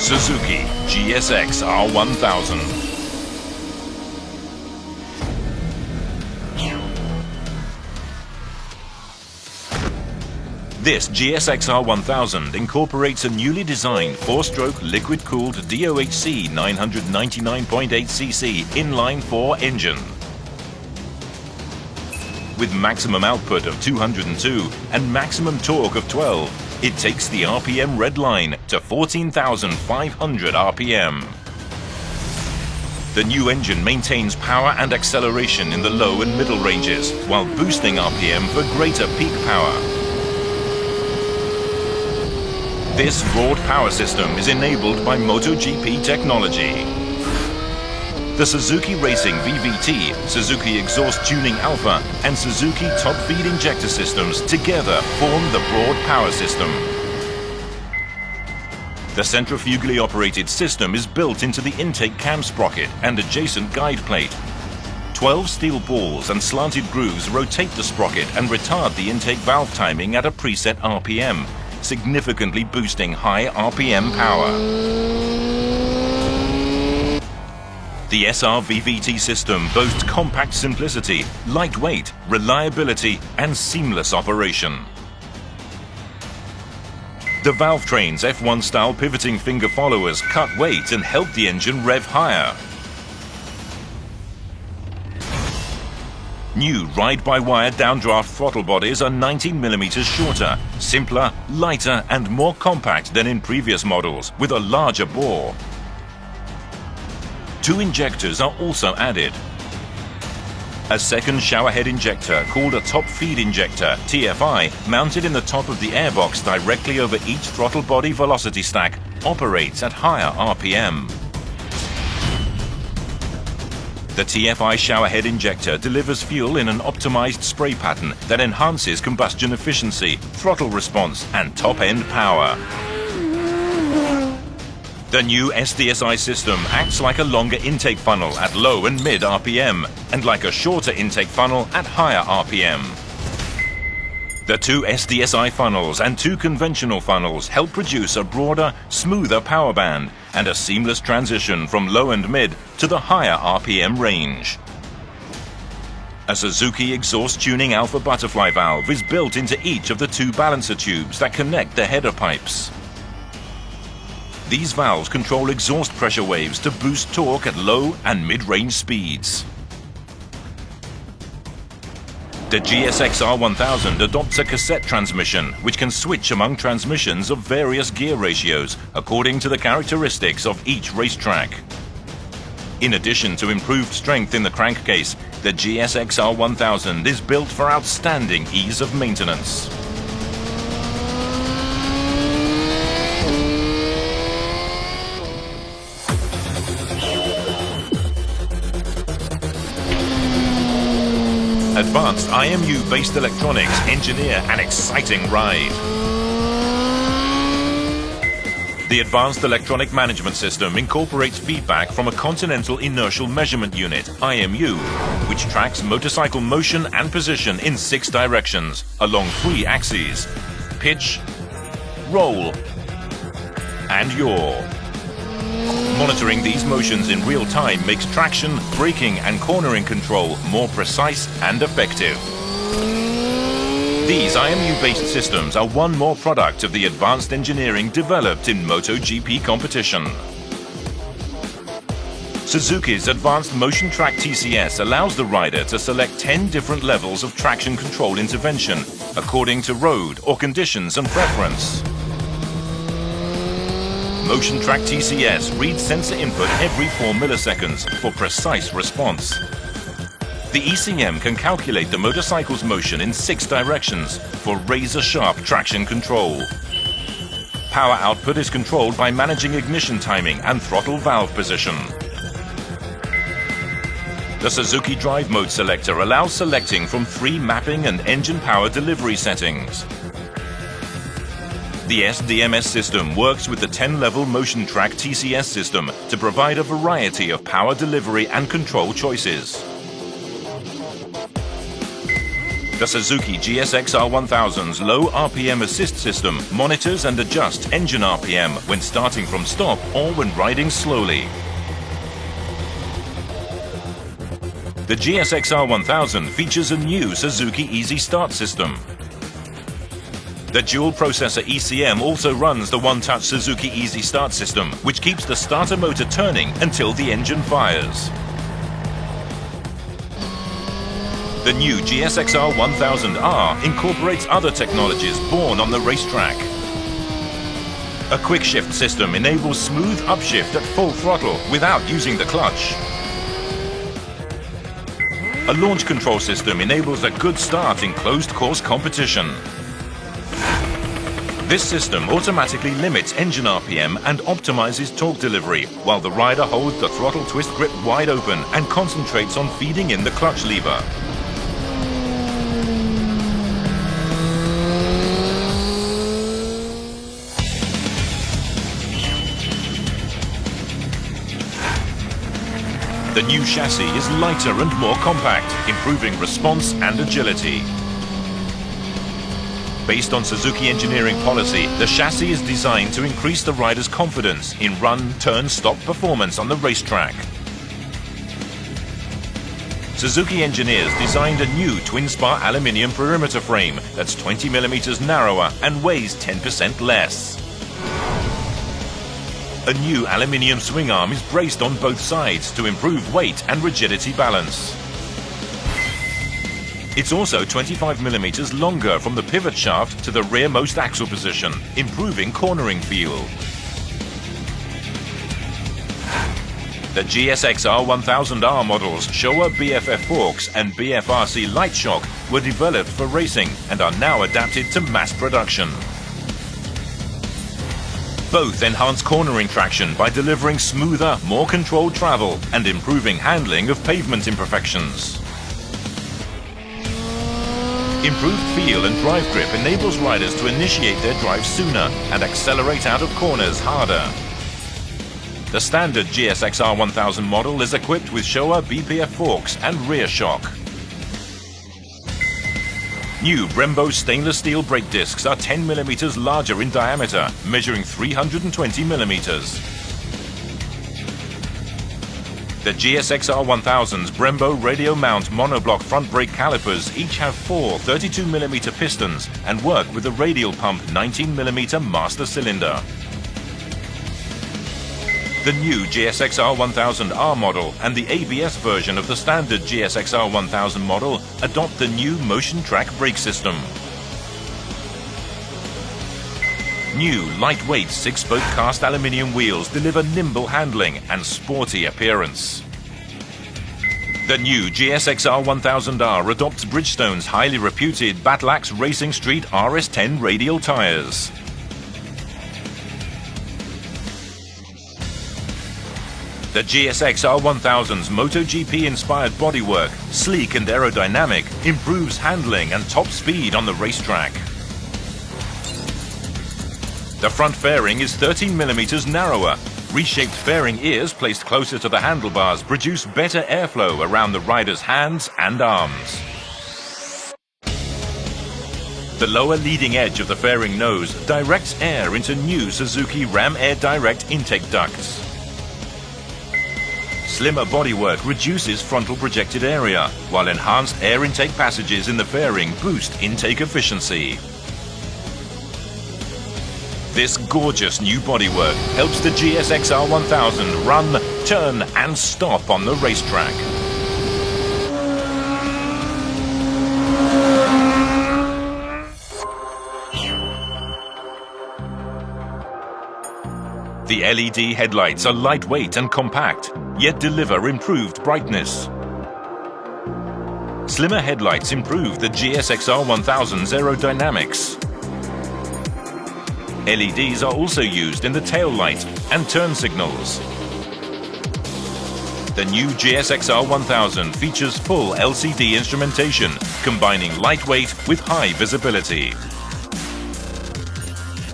Suzuki Gsx-R1000. This GSX-R1000 incorporates a newly designed 4-stroke liquid-cooled DOHC 999.8cc inline-four engine. With maximum output of 202 and maximum torque of 12, it takes the RPM red line to 14,500 RPM. The new engine maintains power and acceleration in the low and middle ranges, while boosting RPM for greater peak power. This broad power system is enabled by MotoGP technology. The Suzuki Racing VVT, Suzuki Exhaust Tuning Alpha and Suzuki Top Feed Injector systems together form the broad power system. The centrifugally operated system is built into the intake cam sprocket and adjacent guide plate. 12 steel balls and slanted grooves rotate the sprocket and retard the intake valve timing at a preset RPM, significantly boosting high RPM power. The SR VVT system boasts compact simplicity, lightweight, reliability, and seamless operation. The valve train's F1-style pivoting finger followers cut weight and help the engine rev higher. New ride-by-wire downdraft throttle bodies are 19 mm shorter, simpler, lighter and more compact than in previous models, with a larger bore. 2 injectors are also added. A second showerhead injector called a top feed injector, TFI, mounted in the top of the airbox directly over each throttle body velocity stack, operates at higher RPM. The TFI showerhead injector delivers fuel in an optimized spray pattern that enhances combustion efficiency, throttle response, and top-end power. The new SDSI system acts like a longer intake funnel at low and mid RPM, and like a shorter intake funnel at higher RPM. The 2 SDSI funnels and 2 conventional funnels help produce a broader, smoother power band and a seamless transition from low and mid to the higher RPM range. A Suzuki Exhaust Tuning Alpha butterfly valve is built into each of the 2 balancer tubes that connect the header pipes. These valves control exhaust pressure waves to boost torque at low and mid-range speeds. The GSX-R1000 adopts a cassette transmission, which can switch among transmissions of various gear ratios according to the characteristics of each racetrack. In addition to improved strength in the crankcase, the GSX-R1000 is built for outstanding ease of maintenance. Advanced IMU-based electronics engineer an exciting ride. The Advanced Electronic Management System incorporates feedback from a Continental Inertial Measurement Unit, IMU, which tracks motorcycle motion and position in 6 directions along 3 axes: pitch, roll, and yaw. Monitoring these motions in real time makes traction, braking and cornering control more precise and effective. These IMU-based systems are one more product of the advanced engineering developed in MotoGP competition. Suzuki's Advanced Motion Track TCS allows the rider to select 10 different levels of traction control intervention according to road or conditions and preference. Motion Track TCS reads sensor input every 4 milliseconds for precise response. The ECM can calculate the motorcycle's motion in 6 directions for razor-sharp traction control. Power output is controlled by managing ignition timing and throttle valve position. The Suzuki Drive Mode Selector allows selecting from 3 mapping and engine power delivery settings. The SDMS system works with the 10-level Motion Track TCS system to provide a variety of power delivery and control choices. The Suzuki GSX-R1000's low RPM assist system monitors and adjusts engine RPM when starting from stop or when riding slowly. The GSX-R1000 features a new Suzuki Easy Start system. The dual-processor ECM also runs the one-touch Suzuki Easy Start system, which keeps the starter motor turning until the engine fires. The new GSX-R1000R incorporates other technologies born on the racetrack. A quick-shift system enables smooth upshift at full throttle without using the clutch. A launch control system enables a good start in closed-course competition. This system automatically limits engine RPM and optimizes torque delivery, while the rider holds the throttle twist grip wide open and concentrates on feeding in the clutch lever. The new chassis is lighter and more compact, improving response and agility. Based on Suzuki engineering policy, the chassis is designed to increase the rider's confidence in run, turn, stop performance on the racetrack. Suzuki engineers designed a new twin-spar aluminium perimeter frame that's 20 millimeters narrower and weighs 10% less. A new aluminium swing arm is braced on both sides to improve weight and rigidity balance. It's also 25 millimeters longer from the pivot shaft to the rearmost axle position, improving cornering feel. The GSX-R1000R models Showa BFF forks and BFRC light shock were developed for racing and are now adapted to mass production. Both enhance cornering traction by delivering smoother, more controlled travel and improving handling of pavement imperfections. Improved feel and drive grip enables riders to initiate their drive sooner and accelerate out of corners harder. The standard GSX-R1000 model is equipped with Showa BPF forks and rear shock. New Brembo stainless steel brake discs are 10 millimeters larger in diameter, measuring 320 millimeters. The GSX-R1000's Brembo radio mount monoblock front brake calipers each have four 32 millimeter pistons and work with a radial pump 19 millimeter master cylinder. The new GSX-R1000R model and the ABS version of the standard GSX-R1000 model adopt the new motion track brake system. New lightweight 6-spoke cast aluminium wheels deliver nimble handling and sporty appearance. The new GSX-R1000R adopts Bridgestone's highly reputed Battlax Racing Street RS10 radial tires. The GSX-R1000's MotoGP-inspired bodywork, sleek and aerodynamic, improves handling and top speed on the racetrack. The front fairing is 13 millimeters narrower. Reshaped fairing ears placed closer to the handlebars produce better airflow around the rider's hands and arms. The lower leading edge of the fairing nose directs air into new Suzuki Ram Air Direct intake ducts. Slimmer bodywork reduces frontal projected area, while enhanced air intake passages in the fairing boost intake efficiency. This gorgeous new bodywork helps the GSX-R1000 run, turn and stop on the racetrack. The LED headlights are lightweight and compact, yet deliver improved brightness. Slimmer headlights improve the GSX-R1000's aerodynamics. LEDs are also used in the tail light and turn signals. The new GSX-R1000 features full LCD instrumentation, combining lightweight with high visibility.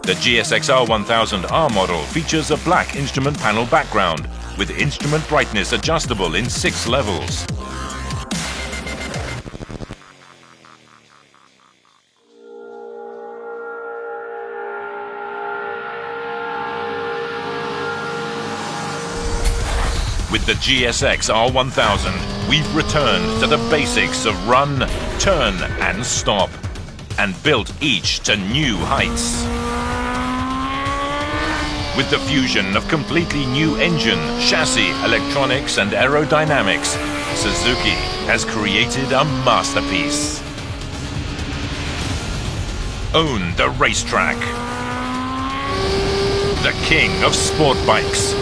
The GSX-R1000R model features a black instrument panel background with instrument brightness adjustable in 6 levels. With the GSX-R1000, we've returned to the basics of run, turn and stop, and built each to new heights. With the fusion of completely new engine, chassis, electronics and aerodynamics, Suzuki has created a masterpiece. Own the racetrack. The king of sport bikes.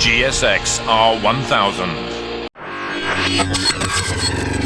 GSX-R1000.